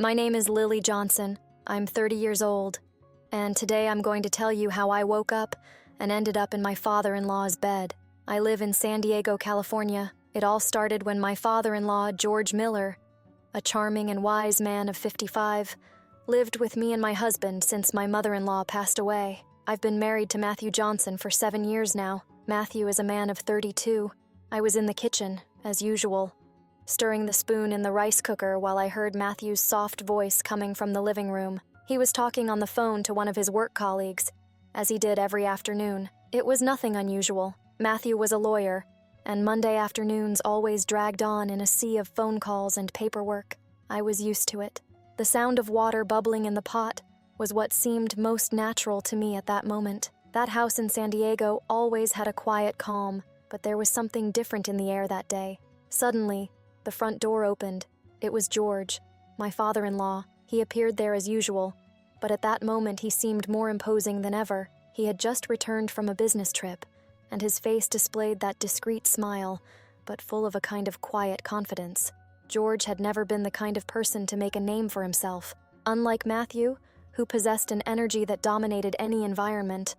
My name is Lily Johnson. I'm 30 years old, and today I'm going to tell you how I woke up and ended up in my father-in-law's bed. I live in San Diego, California. It all started when my father-in-law, George Miller, a charming and wise man of 55, lived with me and my husband since my mother-in-law passed away. I've been married to Matthew Johnson for 7 years now. Matthew is a man of 32. I was in the kitchen, as usual, stirring the spoon in the rice cooker while I heard Matthew's soft voice coming from the living room. He was talking on the phone to one of his work colleagues, as he did every afternoon. It was nothing unusual. Matthew was a lawyer, and Monday afternoons always dragged on in a sea of phone calls and paperwork. I was used to it. The sound of water bubbling in the pot was what seemed most natural to me at that moment. That house in San Diego always had a quiet calm, but there was something different in the air that day. Suddenly, the front door opened. It was George, my father-in-law. He appeared there as usual, but at that moment he seemed more imposing than ever. He had just returned from a business trip, and his face displayed that discreet smile, but full of a kind of quiet confidence. George had never been the kind of person to make a name for himself. Unlike Matthew, who possessed an energy that dominated any environment,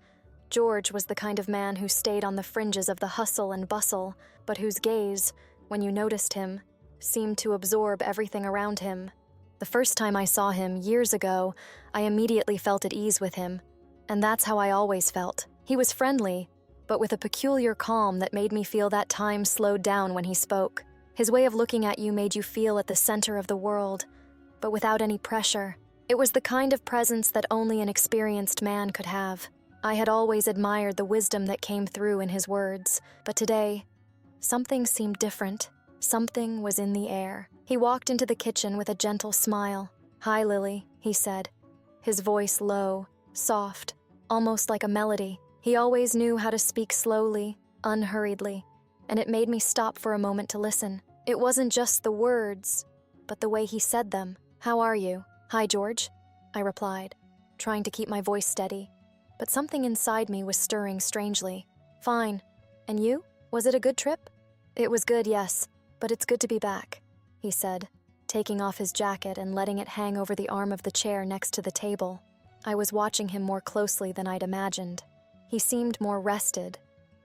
George was the kind of man who stayed on the fringes of the hustle and bustle, but whose gaze, when you noticed him, seemed to absorb everything around him. The first time I saw him, years ago, I immediately felt at ease with him, and that's how I always felt. He was friendly, but with a peculiar calm that made me feel that time slowed down when he spoke. His way of looking at you made you feel at the center of the world, but without any pressure. It was the kind of presence that only an experienced man could have. I had always admired the wisdom that came through in his words, but today, something seemed different. Something was in the air. He walked into the kitchen with a gentle smile. "Hi, Lily," he said, his voice low, soft, almost like a melody. He always knew how to speak slowly, unhurriedly, and it made me stop for a moment to listen. It wasn't just the words, but the way he said them. "How are you?" "Hi, George," I replied, trying to keep my voice steady. But something inside me was stirring strangely. "Fine. And you? Was it a good trip?" "It was good, yes, but it's good to be back," he said, taking off his jacket and letting it hang over the arm of the chair next to the table. I was watching him more closely than I'd imagined. He seemed more rested,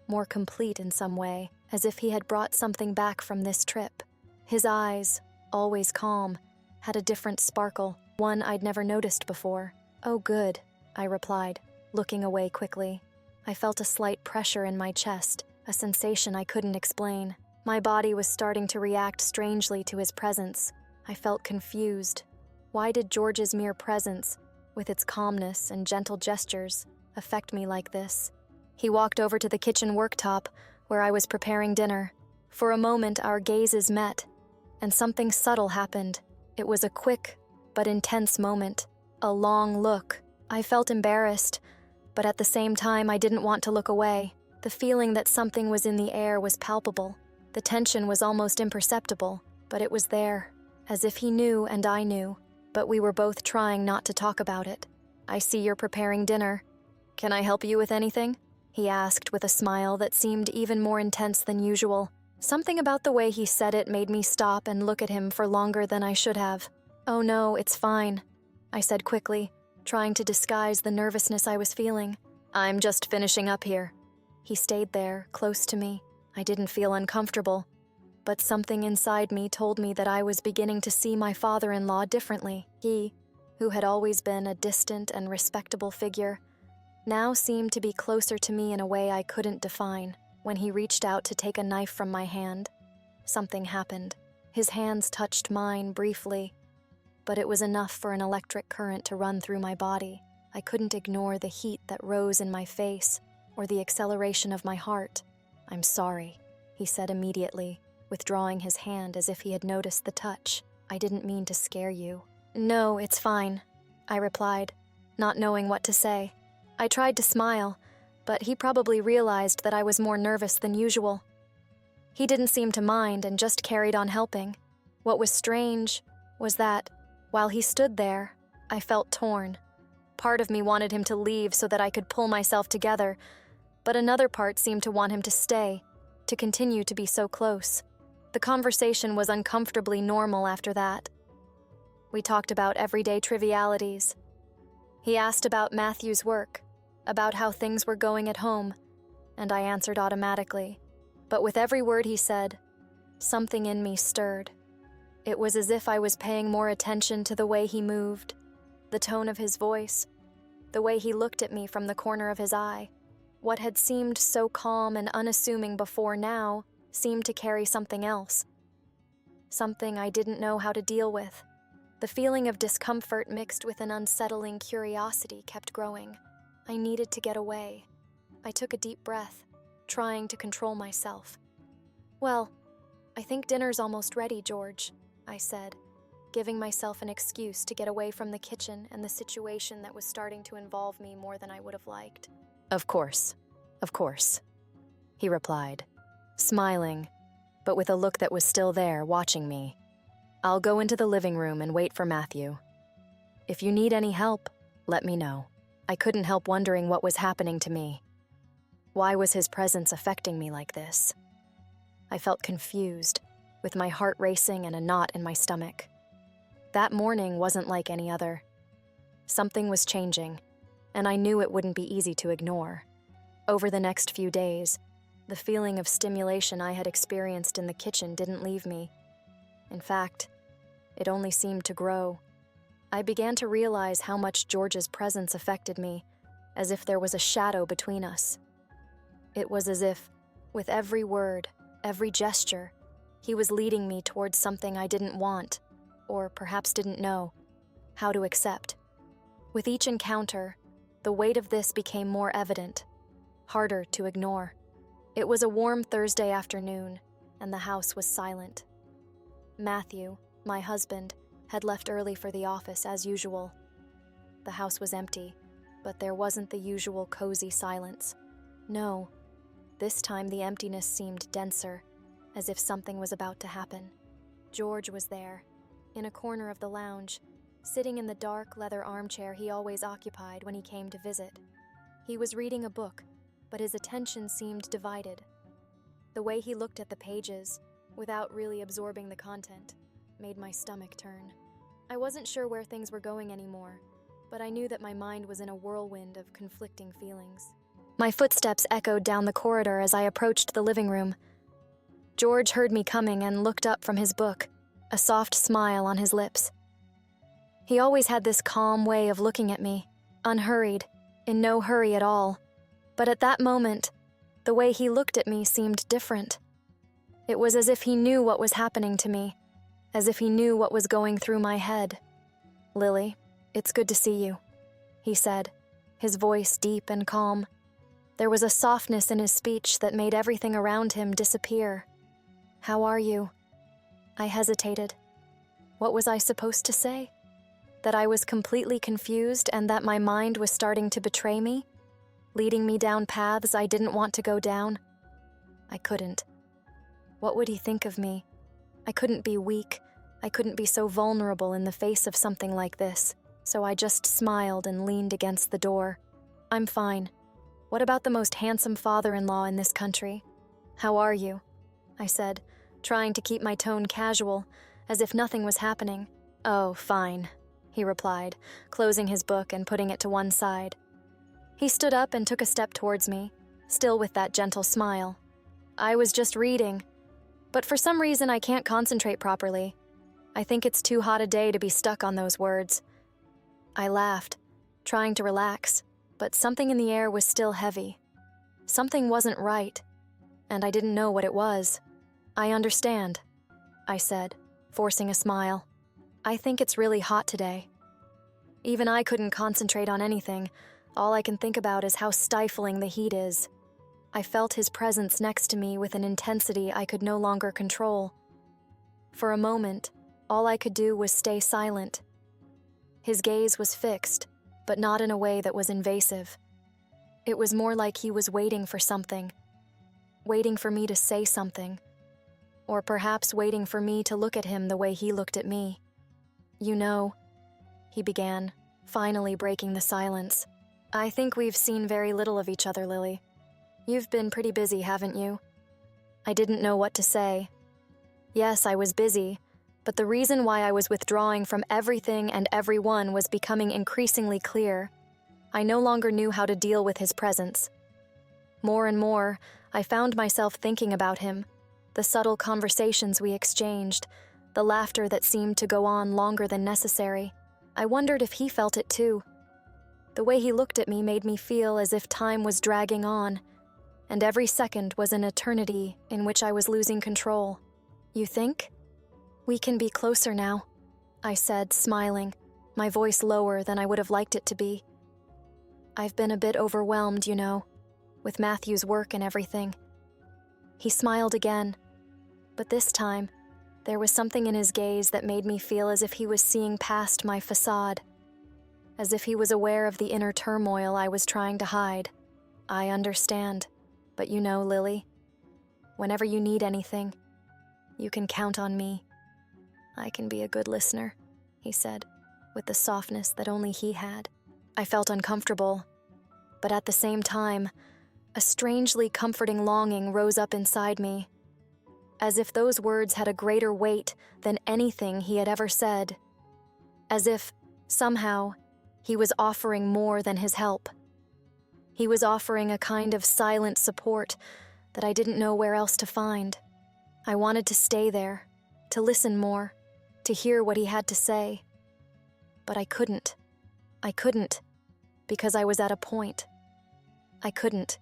more complete in some way, as if he had brought something back from this trip. His eyes, always calm, had a different sparkle, one I'd never noticed before. "Oh, good," I replied, looking away quickly. I felt a slight pressure in my chest, a sensation I couldn't explain. My body was starting to react strangely to his presence. I felt confused. Why did George's mere presence, with its calmness and gentle gestures, affect me like this? He walked over to the kitchen worktop, where I was preparing dinner. For a moment, our gazes met, and something subtle happened. It was a quick but intense moment, a long look. I felt embarrassed, but at the same time I didn't want to look away. The feeling that something was in the air was palpable. The tension was almost imperceptible, but it was there, as if he knew and I knew, but we were both trying not to talk about it. "I see you're preparing dinner. Can I help you with anything?" he asked with a smile that seemed even more intense than usual. Something about the way he said it made me stop and look at him for longer than I should have. "Oh no, it's fine," I said quickly, trying to disguise the nervousness I was feeling. "I'm just finishing up here." He stayed there, close to me. I didn't feel uncomfortable, but something inside me told me that I was beginning to see my father-in-law differently. He, who had always been a distant and respectable figure, now seemed to be closer to me in a way I couldn't define. When he reached out to take a knife from my hand, something happened. His hands touched mine briefly, but it was enough for an electric current to run through my body. I couldn't ignore the heat that rose in my face or the acceleration of my heart. "I'm sorry," he said immediately, withdrawing his hand as if he had noticed the touch. "I didn't mean to scare you." "No, it's fine," I replied, not knowing what to say. I tried to smile, but he probably realized that I was more nervous than usual. He didn't seem to mind and just carried on helping. What was strange was that, while he stood there, I felt torn. Part of me wanted him to leave so that I could pull myself together, but another part seemed to want him to stay, to continue to be so close. The conversation was uncomfortably normal after that. We talked about everyday trivialities. He asked about Matthew's work, about how things were going at home, and I answered automatically. But with every word he said, something in me stirred. It was as if I was paying more attention to the way he moved, the tone of his voice, the way he looked at me from the corner of his eye. What had seemed so calm and unassuming before now seemed to carry something else. Something I didn't know how to deal with. The feeling of discomfort mixed with an unsettling curiosity kept growing. I needed to get away. I took a deep breath, trying to control myself. "Well, I think dinner's almost ready, George," I said, giving myself an excuse to get away from the kitchen and the situation that was starting to involve me more than I would have liked. Of course," he replied, smiling, but with a look that was still there, watching me. "I'll go into the living room and wait for Matthew. If you need any help, let me know." I couldn't help wondering what was happening to me. Why was his presence affecting me like this? I felt confused, with my heart racing and a knot in my stomach. That morning wasn't like any other. Something was changing, and I knew it wouldn't be easy to ignore. Over the next few days, the feeling of stimulation I had experienced in the kitchen didn't leave me. In fact, it only seemed to grow. I began to realize how much George's presence affected me, as if there was a shadow between us. It was as if, with every word, every gesture, he was leading me towards something I didn't want, or perhaps didn't know, how to accept. With each encounter, the weight of this became more evident, harder to ignore. It was a warm Thursday afternoon, and the house was silent. Matthew, my husband, had left early for the office as usual. The house was empty, but there wasn't the usual cozy silence. No, this time the emptiness seemed denser, as if something was about to happen. George was there, in a corner of the lounge, sitting in the dark leather armchair he always occupied when he came to visit. He was reading a book, but his attention seemed divided. The way he looked at the pages, without really absorbing the content, made my stomach turn. I wasn't sure where things were going anymore, but I knew that my mind was in a whirlwind of conflicting feelings. My footsteps echoed down the corridor as I approached the living room. George heard me coming and looked up from his book, a soft smile on his lips. He always had this calm way of looking at me, unhurried, in no hurry at all. But at that moment, the way he looked at me seemed different. It was as if he knew what was happening to me, as if he knew what was going through my head. "Lily, it's good to see you," he said, his voice deep and calm. There was a softness in his speech that made everything around him disappear. "How are you?" I hesitated. What was I supposed to say? That I was completely confused and that my mind was starting to betray me, leading me down paths I didn't want to go down? I couldn't. What would he think of me? I couldn't be weak. I couldn't be so vulnerable in the face of something like this, so I just smiled and leaned against the door. "I'm fine. What about the most handsome father-in-law in this country? How are you?" I said, trying to keep my tone casual, as if nothing was happening. "Oh, fine," he replied, closing his book and putting it to one side. He stood up and took a step towards me, still with that gentle smile. "I was just reading, but for some reason I can't concentrate properly. I think it's too hot a day to be stuck on those words." I laughed, trying to relax, but something in the air was still heavy. Something wasn't right, and I didn't know what it was. "I understand," I said, forcing a smile. "I think it's really hot today." Even I couldn't concentrate on anything. All I can think about is how stifling the heat is. I felt his presence next to me with an intensity I could no longer control. For a moment, all I could do was stay silent. His gaze was fixed, but not in a way that was invasive. It was more like he was waiting for something, waiting for me to say something, or perhaps waiting for me to look at him the way he looked at me. "You know," he began, finally breaking the silence, "I think we've seen very little of each other, Lily. You've been pretty busy, haven't you?" I didn't know what to say. Yes, I was busy, but the reason why I was withdrawing from everything and everyone was becoming increasingly clear. I no longer knew how to deal with his presence. More and more, I found myself thinking about him, the subtle conversations we exchanged, the laughter that seemed to go on longer than necessary. I wondered if he felt it too. The way he looked at me made me feel as if time was dragging on, and every second was an eternity in which I was losing control. "You think? We can be closer now," I said, smiling, my voice lower than I would have liked it to be. "I've been a bit overwhelmed, you know, with Matthew's work and everything." He smiled again, but this time, there was something in his gaze that made me feel as if he was seeing past my facade, as if he was aware of the inner turmoil I was trying to hide. "I understand, but you know, Lily, whenever you need anything, you can count on me. I can be a good listener," he said, with the softness that only he had. I felt uncomfortable, but at the same time, a strangely comforting longing rose up inside me, as if those words had a greater weight than anything he had ever said, as if, somehow, he was offering more than his help. He was offering a kind of silent support that I didn't know where else to find. I wanted to stay there, to listen more, to hear what he had to say. But I couldn't. I couldn't, because I was at a point. I couldn't,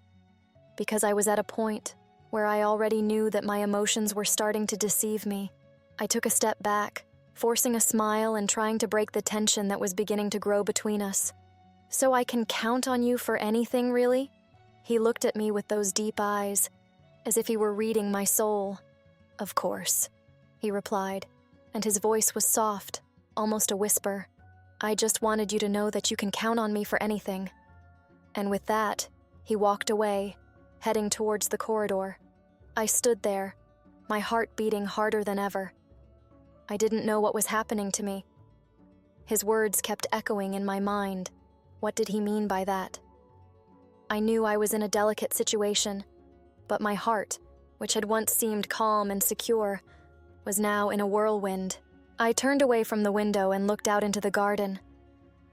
because I was at a point where I already knew that my emotions were starting to deceive me. I took a step back, forcing a smile and trying to break the tension that was beginning to grow between us. "So I can count on you for anything, really?" He looked at me with those deep eyes, as if he were reading my soul. "Of course," he replied, and his voice was soft, almost a whisper. "I just wanted you to know that you can count on me for anything." And with that, he walked away, heading towards the corridor. I stood there, my heart beating harder than ever. I didn't know what was happening to me. His words kept echoing in my mind. What did he mean by that? I knew I was in a delicate situation, but my heart, which had once seemed calm and secure, was now in a whirlwind. I turned away from the window and looked out into the garden.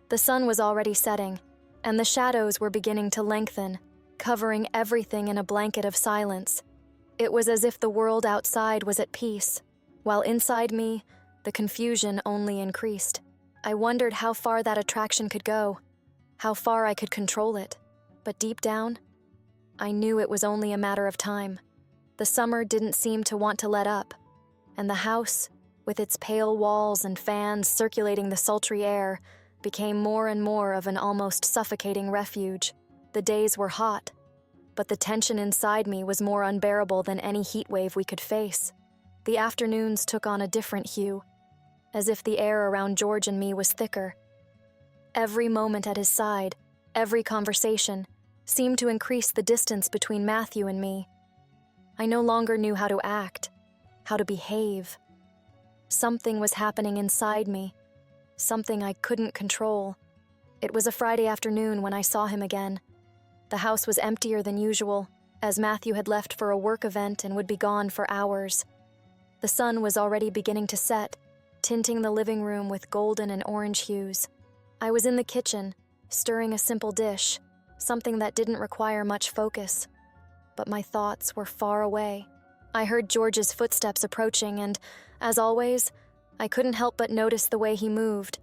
The sun was already setting, and the shadows were beginning to lengthen, covering everything in a blanket of silence. It was as if the world outside was at peace, while inside me, the confusion only increased. I wondered how far that attraction could go, how far I could control it. But deep down, I knew it was only a matter of time. The summer didn't seem to want to let up, and the house, with its pale walls and fans circulating the sultry air, became more and more of an almost suffocating refuge. The days were hot, but the tension inside me was more unbearable than any heat wave we could face. The afternoons took on a different hue, as if the air around George and me was thicker. Every moment at his side, every conversation, seemed to increase the distance between Matthew and me. I no longer knew how to act, how to behave. Something was happening inside me, something I couldn't control. It was a Friday afternoon when I saw him again. The house was emptier than usual, as Matthew had left for a work event and would be gone for hours. The sun was already beginning to set, tinting the living room with golden and orange hues. I was in the kitchen, stirring a simple dish, something that didn't require much focus. But my thoughts were far away. I heard George's footsteps approaching and, as always, I couldn't help but notice the way he moved,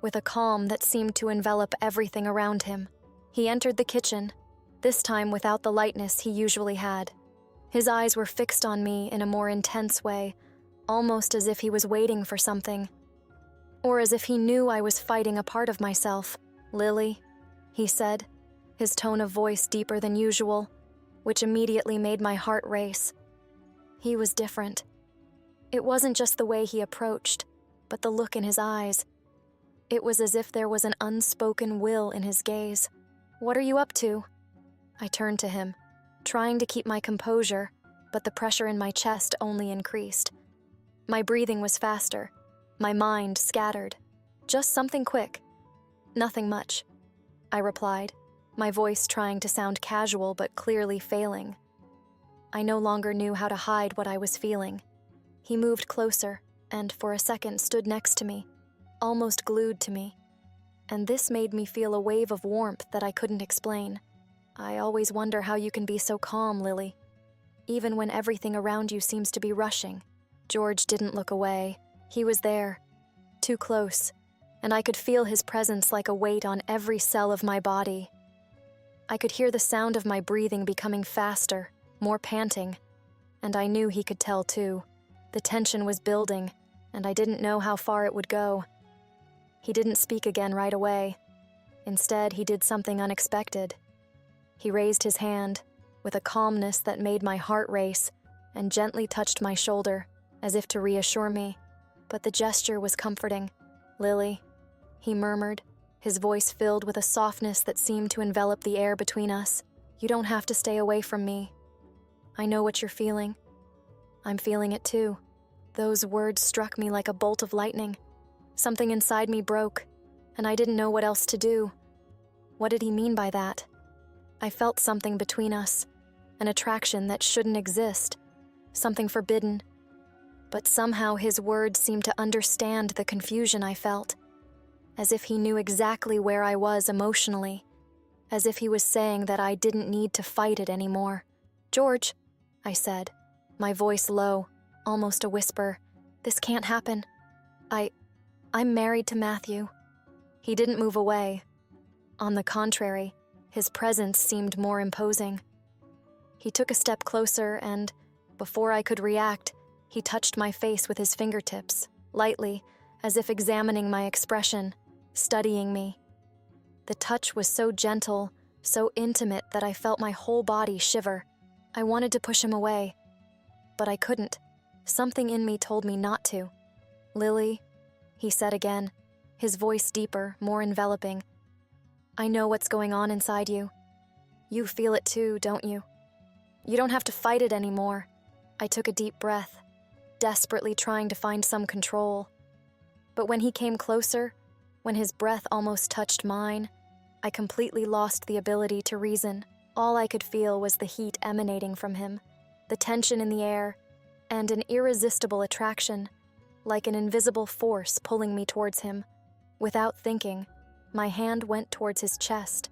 with a calm that seemed to envelop everything around him. He entered the kitchen, this time without the lightness he usually had. His eyes were fixed on me in a more intense way, almost as if he was waiting for something, or as if he knew I was fighting a part of myself. "Lily," he said, his tone of voice deeper than usual, which immediately made my heart race. He was different. It wasn't just the way he approached, but the look in his eyes. It was as if there was an unspoken will in his gaze. "What are you up to?" I turned to him, trying to keep my composure, but the pressure in my chest only increased. My breathing was faster, my mind scattered. "Just something quick." "Nothing much," I replied, my voice trying to sound casual but clearly failing. I no longer knew how to hide what I was feeling. He moved closer, and for a second stood next to me, almost glued to me. And this made me feel a wave of warmth that I couldn't explain. I always wonder how you can be so calm, Lily, even when everything around you seems to be rushing. George didn't look away. He was there, too close, and I could feel his presence like a weight on every cell of my body. I could hear the sound of my breathing becoming faster, more panting, and I knew he could tell too. The tension was building, and I didn't know how far it would go. He didn't speak again right away. Instead, he did something unexpected. He raised his hand, with a calmness that made my heart race, and gently touched my shoulder, as if to reassure me. But the gesture was comforting. "Lily," he murmured, his voice filled with a softness that seemed to envelop the air between us. "You don't have to stay away from me. I know what you're feeling. I'm feeling it too." Those words struck me like a bolt of lightning. Something inside me broke, and I didn't know what else to do. What did he mean by that? I felt something between us, an attraction that shouldn't exist, something forbidden. But somehow his words seemed to understand the confusion I felt, as if he knew exactly where I was emotionally, as if he was saying that I didn't need to fight it anymore. "George," I said, my voice low, almost a whisper, "this can't happen. I'm married to Matthew." He didn't move away. On the contrary, his presence seemed more imposing. He took a step closer and, before I could react, he touched my face with his fingertips, lightly, as if examining my expression, studying me. The touch was so gentle, so intimate that I felt my whole body shiver. I wanted to push him away, but I couldn't. Something in me told me not to. "Lily," he said again, his voice deeper, more enveloping. "I know what's going on inside you. You feel it too, don't you? You don't have to fight it anymore." I took a deep breath, desperately trying to find some control. But when he came closer, when his breath almost touched mine, I completely lost the ability to reason. All I could feel was the heat emanating from him, the tension in the air, and an irresistible attraction, like an invisible force pulling me towards him. Without thinking, my hand went towards his chest,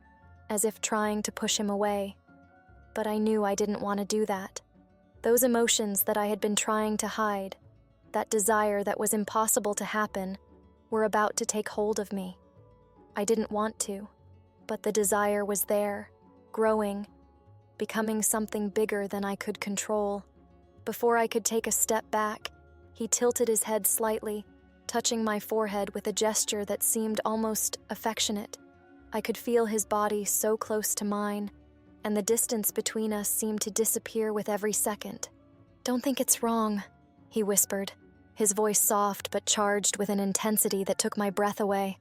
as if trying to push him away. But I knew I didn't want to do that. Those emotions that I had been trying to hide, that desire that was impossible to happen, were about to take hold of me. I didn't want to, but the desire was there, growing, becoming something bigger than I could control. Before I could take a step back, he tilted his head slightly, touching my forehead with a gesture that seemed almost affectionate. I could feel his body so close to mine, and the distance between us seemed to disappear with every second. "Don't think it's wrong," he whispered, his voice soft but charged with an intensity that took my breath away.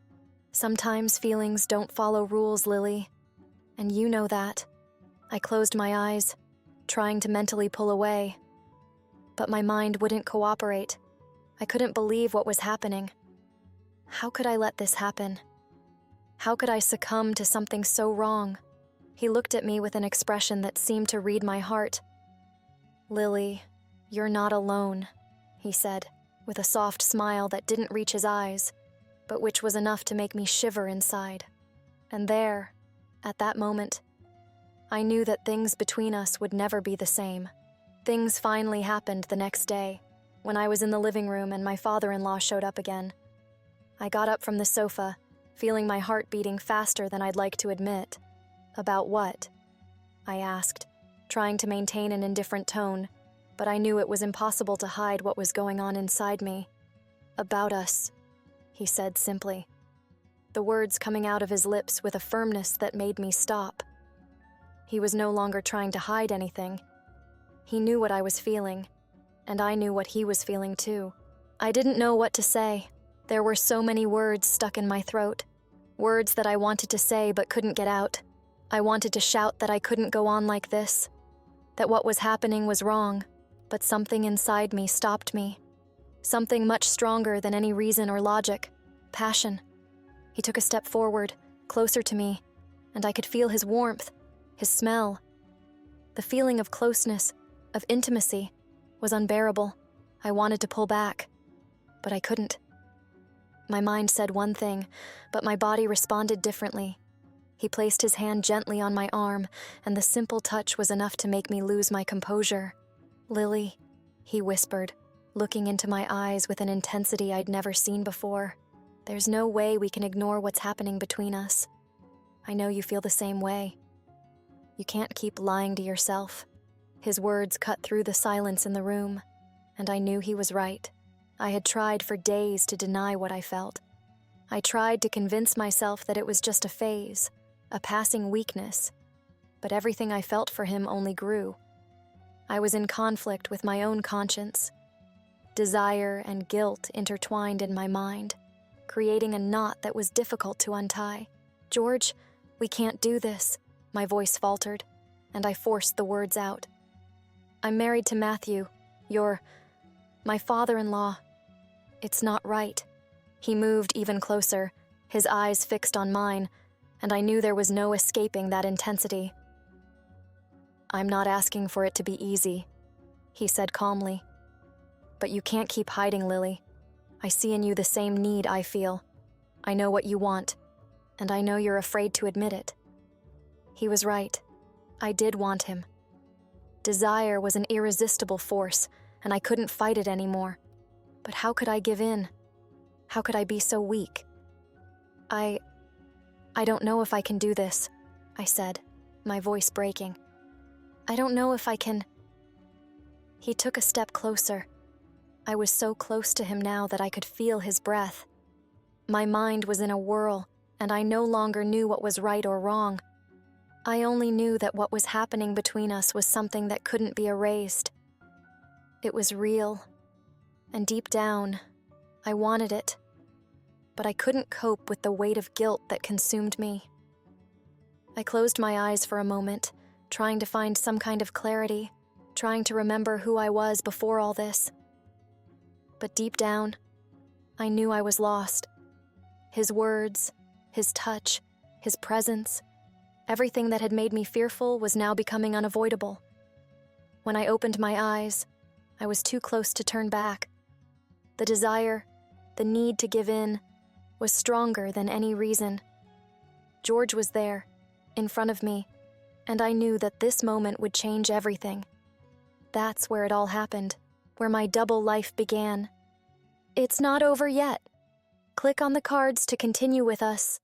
"Sometimes feelings don't follow rules, Lily, and you know that." I closed my eyes, trying to mentally pull away, but my mind wouldn't cooperate. I couldn't believe what was happening. How could I let this happen? How could I succumb to something so wrong? He looked at me with an expression that seemed to read my heart. "Lily, you're not alone," he said, with a soft smile that didn't reach his eyes, but which was enough to make me shiver inside. And there, at that moment, I knew that things between us would never be the same. Things finally happened the next day, when I was in the living room and my father-in-law showed up again. I got up from the sofa, feeling my heart beating faster than I'd like to admit. "About what?" I asked, trying to maintain an indifferent tone, but I knew it was impossible to hide what was going on inside me. "About us," he said simply, the words coming out of his lips with a firmness that made me stop. He was no longer trying to hide anything. He knew what I was feeling, and I knew what he was feeling too. I didn't know what to say. There were so many words stuck in my throat, words that I wanted to say but couldn't get out. I wanted to shout that I couldn't go on like this, that what was happening was wrong, but something inside me stopped me. Something much stronger than any reason or logic, passion. He took a step forward, closer to me, and I could feel his warmth, his smell. The feeling of closeness, of intimacy, was unbearable. I wanted to pull back. but I couldn't. My mind said one thing, but my body responded differently. He placed his hand gently on my arm, and the simple touch was enough to make me lose my composure. "Lily," he whispered, looking into my eyes with an intensity I'd never seen before. "There's no way we can ignore what's happening between us. I know you feel the same way. You can't keep lying to yourself." His words cut through the silence in the room, and I knew he was right. I had tried for days to deny what I felt. I tried to convince myself that it was just a phase, a passing weakness, but everything I felt for him only grew. I was in conflict with my own conscience. Desire and guilt intertwined in my mind, creating a knot that was difficult to untie. "George, we can't do this," my voice faltered, and I forced the words out. "I'm married to Matthew. You're my father-in-law. It's not right." He moved even closer, his eyes fixed on mine, and I knew there was no escaping that intensity. "I'm not asking for it to be easy," he said calmly. "But you can't keep hiding, Lily. I see in you the same need I feel. I know what you want, and I know you're afraid to admit it." He was right. I did want him. Desire was an irresistible force, and I couldn't fight it anymore. But how could I give in? How could I be so weak? I don't know if I can do this," I said, my voice breaking. "I don't know if I can." He took a step closer. I was so close to him now that I could feel his breath. My mind was in a whirl, and I no longer knew what was right or wrong. I only knew that what was happening between us was something that couldn't be erased. It was real, and deep down, I wanted it, but I couldn't cope with the weight of guilt that consumed me. I closed my eyes for a moment, trying to find some kind of clarity, trying to remember who I was before all this. But deep down, I knew I was lost. His words, his touch, his presence, everything that had made me fearful was now becoming unavoidable. When I opened my eyes, I was too close to turn back. The desire, the need to give in, was stronger than any reason. George was there, in front of me, and I knew that this moment would change everything. That's where it all happened, where my double life began. It's not over yet. Click on the cards to continue with us.